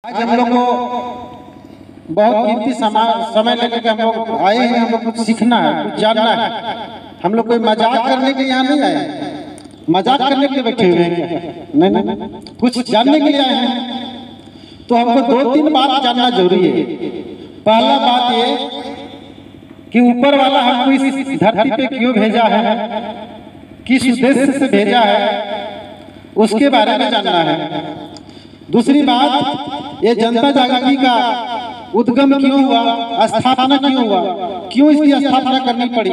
आज हम लोग को बहुत कीमती समय लेकर हम लोग आए हैं। हम लोग कुछ सीखना है, कुछ जानना है। हम लोग कोई मजाक करने के यहाँ नहीं आए, मजाक करने के लिए बैठे हुए हैं। नहीं, कुछ जानने के लिए आए हैं। तो हमको 2-3 बात जानना जरूरी है। पहला बात ये कि ऊपर वाला हमको इस धरती पे क्यों भेजा है, किस उद्देश्य से भेजा है, उसके बारे में जानना है। दूसरी बात, ये जनता जागृति का उद्गम क्यों हुआ, स्थापना क्यों हुआ, क्यों इसकी स्थापना करनी पड़ी।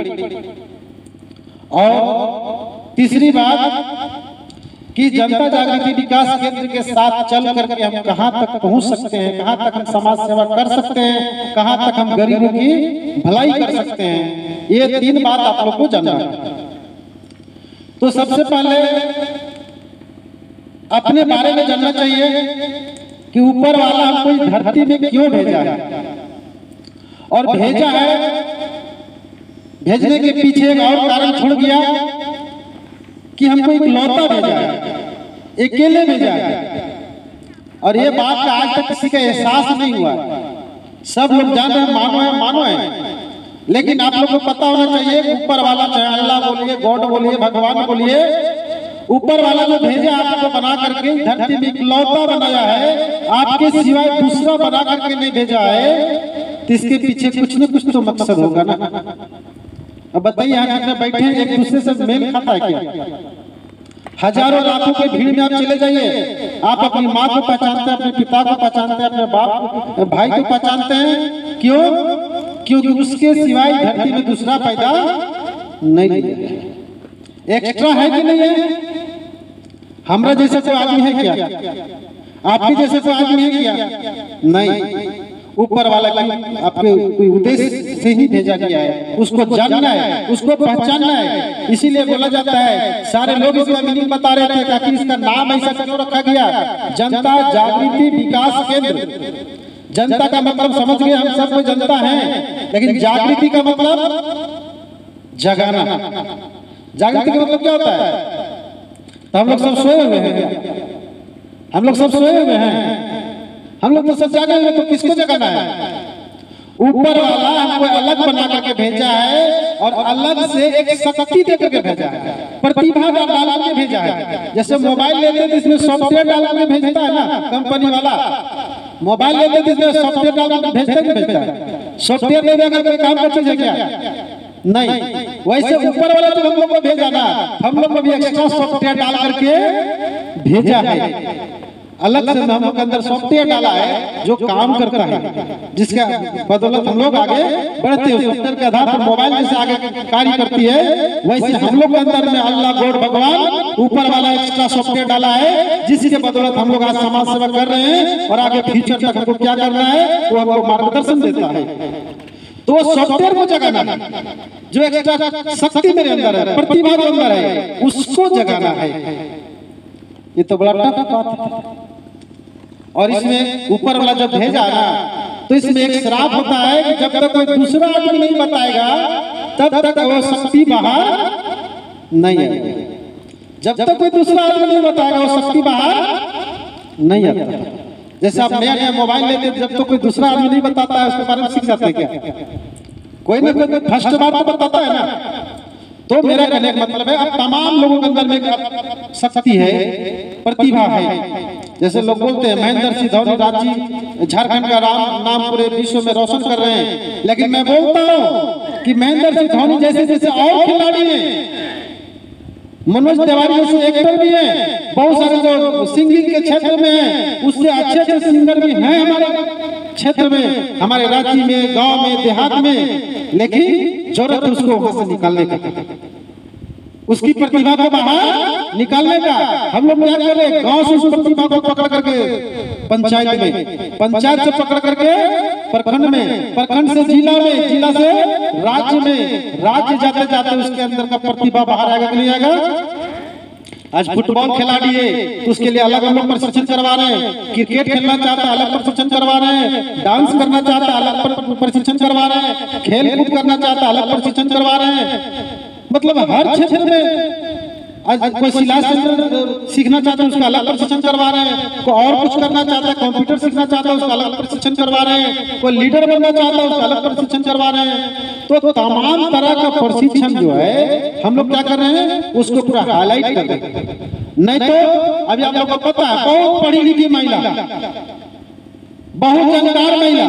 और तीसरी बात कि जनता जागृति विकास केंद्र के साथ चल करके हम कहां तक पहुंच सकते हैं, कहां तक हम समाज सेवा कर सकते हैं, कहां तक हम गरीबों की भलाई कर सकते हैं। ये 3 बात आप लोग को जानना है। तो सबसे पहले अपने बारे में जानना चाहिए कि ऊपर वाला हमको इस धरती में क्यों भेजा है, और भेजा है, भेजने के पीछे एक और कारण छोड़ गया कि हमको एक लौटा भेजा है, अकेले भेजा है। और ये बात का आज तक किसी का एहसास नहीं हुआ। सब लोग जान रहे हैं, मानो है, लेकिन आप लोग को पता होना चाहिए ऊपर वाला, चाहे अल्लाह बोलिए, गॉड बोलिए, भगवान बोलिए, ऊपर वाला जो भेजा आपको बना करके धरती में इकलौता बनाया है, आपके सिवाय दूसरा बना करके नहीं भेजा है। तो इसके पीछे कुछ न कुछ तो मकसद होगा ना। अब बताइए, यहाँ जितने बैठे हैं एक दूसरे से मेल खाता है क्या? हजारों लाखों के भीड़ में आप चले जाइए, आप अपनी माँ को पहचानते हैं, अपने पिता को पहचानते हैं, अपने बाप भाई को पहचानते हैं। क्यों? क्योंकि उसके सिवाय धरती में दूसरा पैदा नहीं है। एक्स्ट्रा है कि नहीं है? हमरा जैसे कोई आदमी है क्या? आपके जैसे कोई आदमी है क्या? नहीं। ऊपर वाला की आपके कोई उद्देश्य से ही भेजा गया है, उसको जानना है, उसको पहचानना है। इसीलिए बोला जाता है, सारे लोग इसका मीनिंग बता रहे थे ताकि इसका नाम ऐसा क्यों रखा गया, जनता जागृति विकास केंद्र। जनता का मतलब समझ गए, हम सब कोई जनता है, लेकिन जागृति का मतलब जगाना। जागृति का मतलब क्या होता है? तो हम लोग सब सोए हुए हैं, हम लोग सब सोए हुए हैं, हम लोग तो सब जागे हुए, तो किसको जगाना है? ऊपर वाला हमको अलग बना करके भेजा है, और अलग से एक शक्ति दे करके भेजा है, प्रतिभा डाल के भेजा है। जैसे मोबाइल लेते हैं तो इसमें सॉफ्टवेयर डाल के भेजता है ना, कंपनी वाला मोबाइल लेते हैं तो इसमें सॉफ्टवेयर डाल के भेजता है। सॉफ्टवेयर ले जाकर कोई काम करते हैं क्या? नहीं। वैसे ऊपर वाला जो हम लोग को भेजा ना, हम लोग को भी एक्स्ट्रा सॉफ्टवेयर डाल करके भेजा है। अलग से हम लोग के अंदर सॉफ्टवेयर डाला है जो काम करता है, जिसका बदौलत हम लोग आगे बढ़ते हैं। सॉफ्टवेयर के आधार पर मोबाइल जैसे आगे कार्य करती है, वैसे हम लोग के अंदर में अल्लाह, गॉड, भगवान, ऊपर वाला एक्स्ट्रा सॉफ्टवेयर डाला है, जिसके बदौलत हम लोग आज समाज सेवा कर रहे हैं। और आगे फ्यूचर तक हमको क्या करना है, वो हमको मार्गदर्शन देता है। तो सॉफ्टवेयर को जगाना है, जो एक्स्ट्रा शक्ति मेरे अंदर है, प्रतिभा के अंदर है, उसको जगाना है। ये तो बड़ा टफ बात है। और इसमें ऊपर वाला जब भेजा ना, तो इसमें एक श्राप होता है कि जब तक कोई दूसरा आदमी नहीं बताएगा, तब तक वो शक्ति बाहर नहीं आएगी। जब तक कोई दूसरा आदमी नहीं बताएगा, वो शक्ति बाहर नहीं आता। जैसे आप नया मोबाइल लेते हैं, जब तो कोई दूसरा आदमी नहीं बताता है, उसके बारे में सीख जाते हैं क्या? कोई ना कोई फर्स्ट बार तो बताता है ना। तो मेरा कहने का मतलब है, अब तमाम लोगों के अंदर में शक्ति है, प्रतिभा है। जैसे लोग बोलते हैं महेंद्र सिंह धोनी रांची झारखंड का नाम पूरे विश्व में रोशन कर रहे हैं, लेकिन मैं बोलता हूँ कि महेंद्र सिंह धोनी जैसे जैसे और खिलाड़ी हैं, मनोज तिवारी जैसे एक्टर भी हैं, बहुत सारे जो सिंगिंग के क्षेत्र में हैं, उससे अच्छे अच्छे सिंगर भी हैं हमारे क्षेत्र में, हमारे राज्य में, गांव में, देहात में। लेकिन जरूरत है उसको वहां से निकालने का, उसकी प्रतिभा को बाहर निकालने का। हम लोग क्या कर रहे हैं, गांव से उस प्रतिभा को पकड़ करके पंचायत में, पंचायत से पकड़ करके प्रखंड में, प्रखंड से जिला में, जिला से राज्य में, राज्य जाते जाते उसके अंदर का प्रतिभा बाहर आएगा कि नहीं आएगा? आज फुटबॉल खिलाड़ी है तो उसके लिए अलग अलग प्रशिक्षण करवा रहे हैं, क्रिकेट खेलना चाहता है अलग प्रशिक्षण करवा रहे हैं, डांस करना चाहता है अलग प्रशिक्षण करवा रहे हैं, खेल कूद करना चाहता है अलग प्रशिक्षण करवा रहे हैं। मतलब हर क्षेत्र में आज कोई सिलाई सेंटर सीखना चाहता है उसका अलग प्रशिक्षण करवा रहे हैं, कोई और कुछ करना चाहता है, कंप्यूटर सीखना चाहता है उसका अलग प्रशिक्षण करवा रहे हैं, कोई लीडर बनना चाहता है उसका अलग प्रशिक्षण करवा रहे हैं। तो तमाम तरह का प्रशिक्षण जो है हम लोग क्या कर रहे हैं उसको पूरा हाईलाइट कर रहे हैं। नहीं तो अभी आप लोग को पता है बहुत पढ़ी लिखी महिला, बहुत जानकार महिला,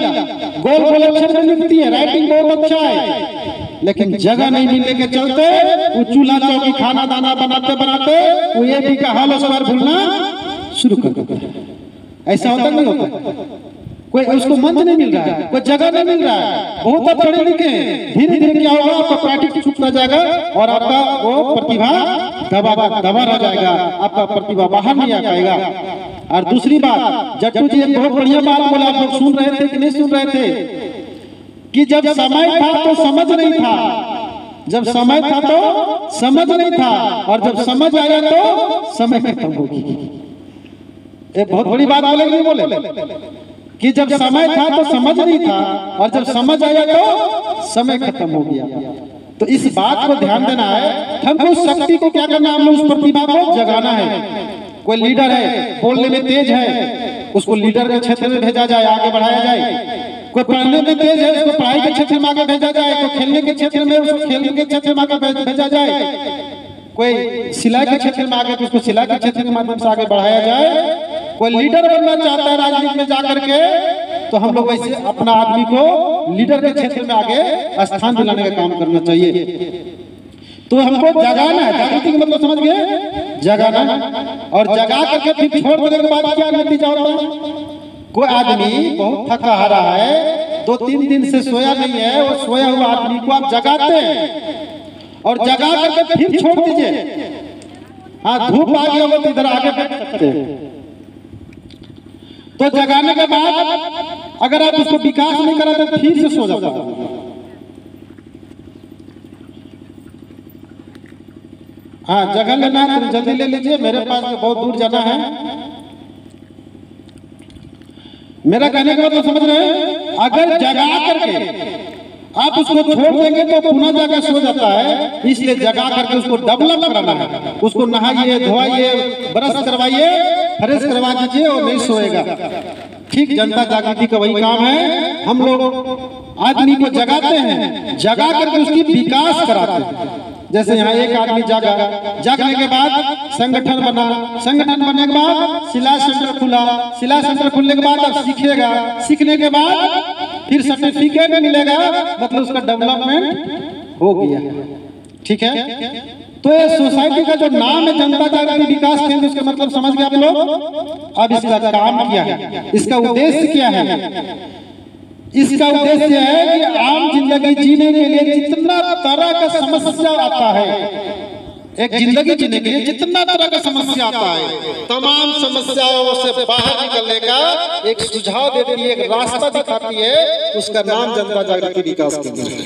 गोल गोल अक्षर में लिखती है, राइटिंग बहुत अच्छा है, लेकिन जगह नहीं मिलने के चलते वो चूल्हा चौकी खाना दाना बनाते बनाते वो ये भी का हाल स्वर भूलना शुरू कर देते हैं। ऐसा होता नहीं होता? कोई उसको मंच नहीं मिल रहा है, कोई जगह नहीं मिल रहा है, बहुत पढ़े लिखे, धीरे धीरे क्या होगा आपका प्रैक्टिस छूटता जाएगा और आपका वो प्रतिभा दबा रह जाएगा, आपका प्रतिभा बाहर नहीं आ पाएगा। और दूसरी बात, जट्टू जी एक बहुत बढ़िया बात बोला, आप लोग सुन रहे थे कि नहीं सुन रहे थे कि जब समय था तो समझ नहीं था, जब समय था तो समझ नहीं था, और जब समझ आया तो समय खत्म होगी। एक बहुत बड़ी बात बोले कि जब समय था तो समझ नहीं था और जब समझ आया तो समय खत्म हो गया। तो इस बात को ध्यान देना है, हमको उस शक्ति को क्या करना है, हम लोग उस प्रतिभा को जगाना है। कोई लीडर है बोलने में तेज है, उसको लीडर के क्षेत्र में भेजा जाए, आगे बढ़ाया जाए। कोई पढ़ने में तेज है उसको पढ़ाई के क्षेत्र में आगे भेजा जाए, कोई खेलने के क्षेत्र में उसको खेलने के क्षेत्र में आगे भेजा जाए, कोई सिलाई के क्षेत्र में आगे तो उसको सिलाई के क्षेत्र के माध्यम से आगे बढ़ाया जाए। कोई लीडर बनना चाहता है राजनीति में जाकर के, तो हम लोग वैसे अपना आदमी को लीडर के क्षेत्र में आगे स्थान दिलाने का काम करना चाहिए। तो हमको जगाना है, जागृति का मतलब समझ गए, जगाना। और जगा करके फिर छोड़ देने के बाद क्या नतीजा होता है? कोई आदमी बहुत थका हारा है, 2-3 दिन से सोया नहीं है, वो सोया हुआ आदमी को आप जगाते हैं और जगा करके फिर छोड़ दीजिए। हाँ, धूप आ गई होगा तो इधर आगे बैठ सकते हैं। तो जगाने के बाद अगर आप उसको विकास नहीं कराते तो फिर से सो जाता है। हाँ, जगह लेना है तो जल्दी ले लीजिए, मेरे पास बहुत दूर जाना है। मेरा कहने का मतलब समझ रहे हैं, अगर जगा करके आप उसको छोड़ देंगे तो पुनः जाकर सो जाता है, इसलिए जगा करके उसको डेवलप कराना है। उसको नहाइए, धोइए, ब्रश करवाइए, फ्रेश करवा दीजिए और नहीं सोएगा। ठीक जनता जागृति का वही काम है, हम लोग आदमी को जगाते हैं, जगा करके उसकी विकास कराते हैं। जैसे यहाँ एक आदमी जागा, जागने के बाद संगठन बना, संगठन बनने के बाद सिलाई सेंटर खुला, सिलाई सेंटर खुलने के बाद अब सीखेगा, सीखने के बाद फिर सर्टिफिकेट मिलेगा, मतलब उसका डेवलपमेंट हो गया। ठीक है, तो ये सोसाइटी का जो नाम है जनता जागृति विकास केंद्र, उसका मतलब समझ गए आप लोग। अब इसका काम क्या है, इसका उद्देश्य क्या है? इसका उद्देश्य है कि आम जिंदगी जीने के लिए जितना तरह का समस्या आता है, एक जिंदगी जीने के लिए जितना तरह का समस्या आता है, तमाम समस्याओं से बाहर निकलने का एक सुझाव देती है, एक रास्ता दिखाती है, उसका नाम जनता जागृति विकास केंद्र है।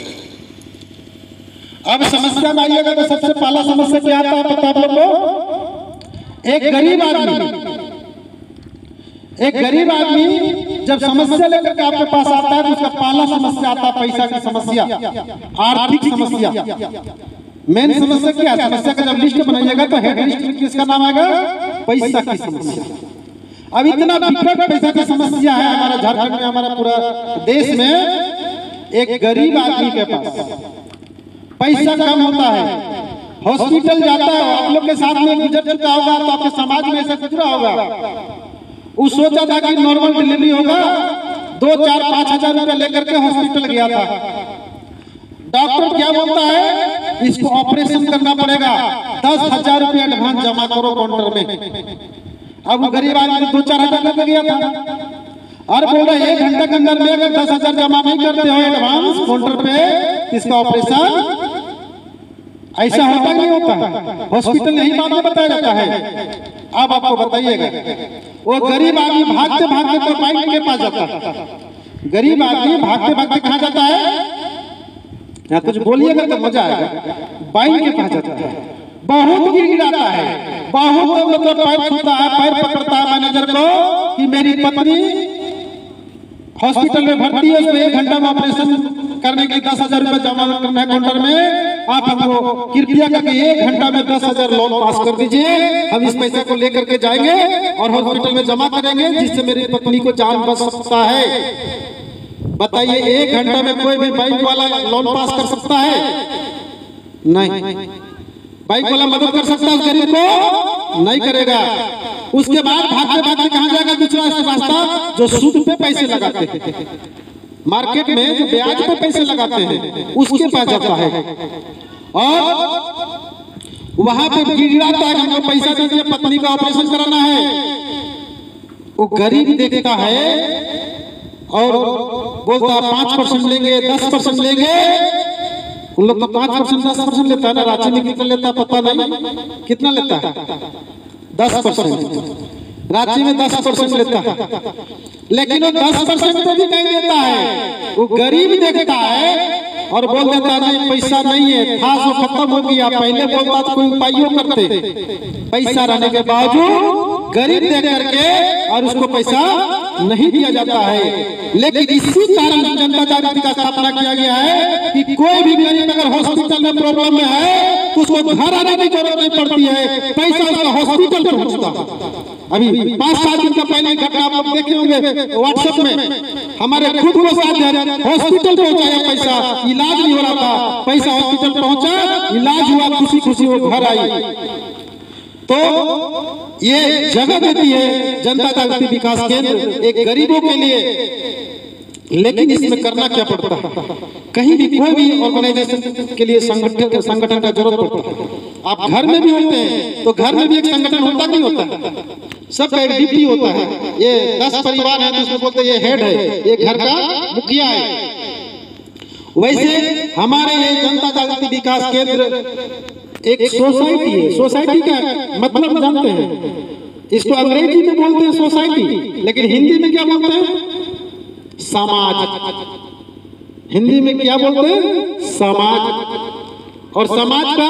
अब समस्या में आइएगा तो सबसे पहला समस्या क्या आता है पता आप लोग को? एक गरीब आदमी जब समस्या लेकर के आपके पास आता है तो उसका पहला समस्या आता है पैसा की समस्या, आर्थिक समस्या। मेन समस्या क्या है? समस्या का जब लिस्ट बनाइएगा तो हेड लिस्ट में किसका नाम आएगा? पैसा की समस्या। अब इतना विकट पैसा की समस्या है हमारा झारखंड में, हमारा पूरा देश में। एक गरीब आदमी के पास पैसा कम होता है, हॉस्पिटल जाता है, आप लोग के साथ में गुजर चुका होगा तो आपके समाज में ऐसा गुजरा होगा। वो सोचा था कि नॉर्मल डिलीवरी होगा, 2-4-5 हजार रुपया लेकर के हॉस्पिटल गया था। डॉक्टर क्या बोलता है? इसको ऑपरेशन करना पड़ेगा, 10,000 रुपया एडवांस जमा करो काउंटर में। अब वो गरीब आदमी 2-4 हजार लेकर गया था और बोल रहा 1 घंटे के अंदर में अगर 10,000 जमा नहीं करते हो एडवांस काउंटर पे, इसका ऑपरेशन ऐसा होता नहीं होता। हॉस्पिटल यही बात बताया जाता है। अब आपको बताइएगा, वो गरीब आदमी भागते भागते तो बैंक के पास जाता है। गरीब आदमी भागते भागते कहाँ जाता है? यहाँ कुछ बोलिएगा तो मजा आएगा। बैंक के पास जाता है, बहुत गिड़गिड़ाता है, बहुत मतलब पैर छूता है, पैर पकड़ता है मैनेजर को कि मेरी पत्नी हॉस्पिटल में भर्ती है, उसको 1 घंटा में ऑपरेशन करने के लिए 10,000 रुपए जमा करना है काउंटर में, आप हमको कृपया करके 1 घंटा में 10,000 लोन पास कर दीजिए। हम इस पैसे को लेकर के जाएंगे और हॉस्पिटल में जमा करेंगे, जिससे मेरी पत्नी को जान बच सकता है। बताइए 1 घंटा में कोई भी बैंक वाला लोन पास कर सकता है? नहीं। बैंक वाला मदद कर सकता है उस गरीब को? नहीं करेगा। उसके बाद भागते भागते कहां जाएगा? दूसरा रास्ता, जो सूद पे पैसे लगाते हैं, मार्केट में जो ब्याज पे पैसे लगाते हैं उसके पास जाता है और वहां पे गिड़गिड़ाता है, हमको पैसा दीजिए, पत्नी का ऑपरेशन कराना है। वो गरीब देखता है और बोलता है 5% लेंगे, 10% लेंगे। उन लोग तो 5% 10% लेता है ना, रांची में कितना लेता है पता नहीं, कितना लेता है? 10%। रांची में 10% लेता है, लेकिन वो 10% तो भी नहीं देता है। वो गरीब देखता है और बोल देता है नहीं पैसा नहीं है, था जो खत्म हो गया। पहले बोलता तो कोई उपाय करते, पैसा रहने के बावजूद गरीब देख करके और उसको पैसा नहीं दिया जाता है। लेकिन इसी कारण जनता जागृति का स्थापना किया गया है कि कोई भी गरीब अगर हॉस्पिटल में प्रॉब्लम में है तो उसको घर आने की जरूरत नहीं पड़ती है, पैसा उसका हॉस्पिटल पर पहुंचता। अभी 5-7 दिन का पहले घटना आप लोग देखे होंगे व्हाट्सएप में, हमारे खुद को साथ हॉस्पिटल पहुंचाया, पैसा इलाज नहीं हो रहा था, पैसा हॉस्पिटल पहुंचा, इलाज हुआ, खुशी खुशी वो घर आई। तो ये जगह देती है जनता जागृति विकास केंद्र एक गरीबों के लिए। लेकिन इसमें करना क्या पड़ता है? कहीं भी कोई भी ऑर्गेनाइजेशन के लिए संगठन का जरूरत पड़ता है। आप घर में भी होते हैं तो घर में भी एक संगठन होता नहीं होता, सबका एक डिप्टी होता है। ये 10 परिवार है तो उसमें बोलते ये हेड है, ये घर का मुखिया है। वैसे हमारे ये जनता जागृति विकास केंद्र एक सोसाइटी है। सोसाइटी का मतलब जानते हैं? इसको अंग्रेजी में बोलते हैं सोसाइटी, लेकिन हिंदी में क्या बोलते हैं? समाज। हिंदी में क्या बोलते हैं? समाज। और समाज का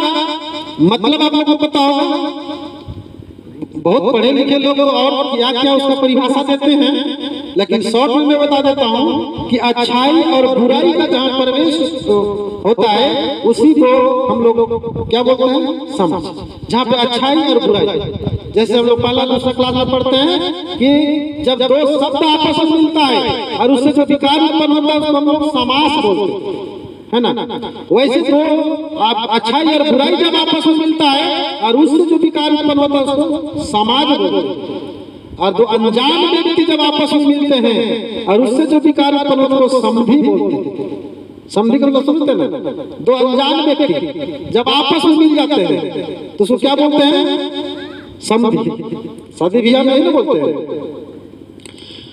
मतलब आप लोगों को पता होगा, बहुत पढ़े लिखे लोग और क्या क्या उसका परिभाषा देते हैं, लेकिन शॉर्ट में मैं बता देता हूं कि अच्छाई और बुराई का जहां प्रवेश होता है उसी को हम लोग क्या बोलते हैं? समाज। जहां पे अच्छाई और बुराई, जैसे हम लोग पहला दूसरा क्लास में पढ़ते हैं कि जब दो शब्द आपस में मिलता है और उससे जो विकार उत्पन्न होता है उसको हम लोग समास बोलते हैं, है ना? वैसे तो आप अच्छाई और बुराई जब आपस में मिलता है और उससे जो विकार उत्पन्न होता है उसको समाज बोलते हैं। और दो अनजान व्यक्ति जब आपस में मिलते हैं और उससे जो विकार उत्पन्न होता है उसको समधी बोलते हैं। समधी को तो समझते हैं ना? दो अनजान व्यक्ति जब आपस में मिल जाते हैं तो उसको क्या बोलते हैं? समधी। शादी ब्याह में नहीं बोलते हैं।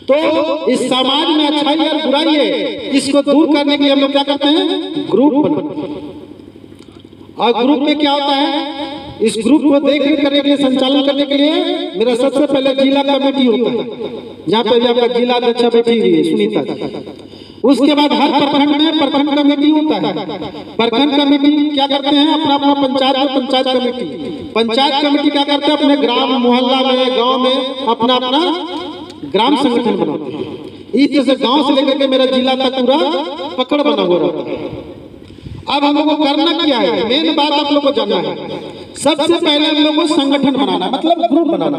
तो इस समाज में अच्छाई और बुराई है, इसको दूर करने के लिए हम लोग क्या करते हैं? ग्रुप बनाते हैं। और ग्रुप में क्या होता है? इस ग्रुप को देखरेख करने के लिए, संचालन करने के लिए मेरा सबसे पहले जिला कमेटी होता है, जहाँ पे भी आपका जिला अध्यक्ष बैठी हुई है सुनीता जी। उसके बाद हर प्रखंड में प्रखंड कमेटी होता है। प्रखंड कमेटी क्या करते हैं? अपना अपना पंचायत में पंचायत कमेटी, पंचायत कमेटी क्या करते हैं? अपने ग्राम मोहल्ला में गांव में अपना अपना ग्राम संगठन बनाते हैं। इस तरह से गांव से लेकर के मेरा जिला तक पूरा पकड़ बना हुआ रहता है। अब हम लोग को करना क्या है? मेन बात आप लोग को जानना है। सबसे पहले हम लोग को संगठन बनाना, मतलब ग्रुप बनाना।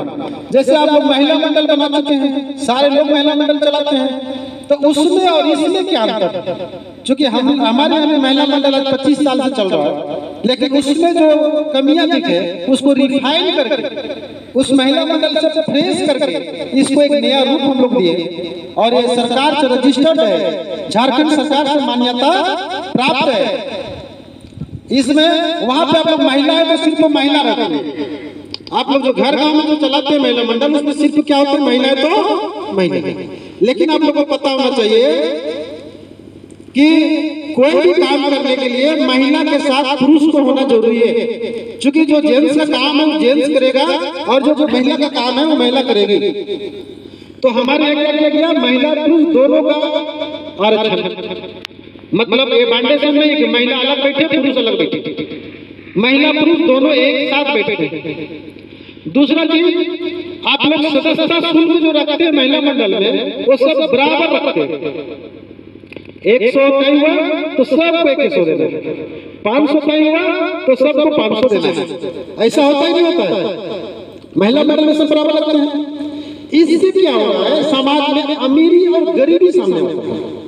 जैसे आप लोग महिला मंडल बना चुके हैं, सारे लोग महिला मंडल चलाते हैं, तो उसमें और इसमें क्या अंतर है? चूंकि हमारे यहाँ में महिला मंडल 25 साल से चल रहा है, लेकिन उसमें जो कमियां दिखे उसको रिफाइन करके, उस महिला मंडल से फ्रेश करके इसको एक नया रूप हम लोग दिए। और ये सरकार से रजिस्टर्ड है, झारखंड सरकार से मान्यता प्राप्त है। इसमें वहां पे आप लोग महिला है तो सिर्फ महिला रहती है। आप लोग जो घर गांव में जो चलाते हैं महिला मंडल, उसमें सिर्फ क्या होता है? महिला है तो महिला। लेकिन आप लोगों को पता होना चाहिए कि कोई भी काम करने के लिए महिला के साथ पुरुष को होना जरूरी है। क्योंकि जो जेंट्स का काम है वो जेंट्स करेगा और जो महिला का काम है वो महिला करेगी। तो हमारे यहाँ क्या गया? महिला पुरुष दोनों का आरक्षण। मतलब ये बांडेशन नहीं कि महिला अलग बैठे पुरुष अलग बैठे, महिला पुरुष दोनों एक साथ बैठे। दूसरा चीज, आप लोग सदस्यता शुल्क जो रखते हैं महिला मंडल में वो सब बराबर रखते हैं। 100 का हुआ तो सबको 100 देना है, 500 का हुआ तो सबको 500 देना है। ऐसा होता है नहीं होता है? महिला मंडल में सब बराबर लगते हैं। इससे क्या हो रहा है, समाज में अमीरी और गरीबी सामने होता है।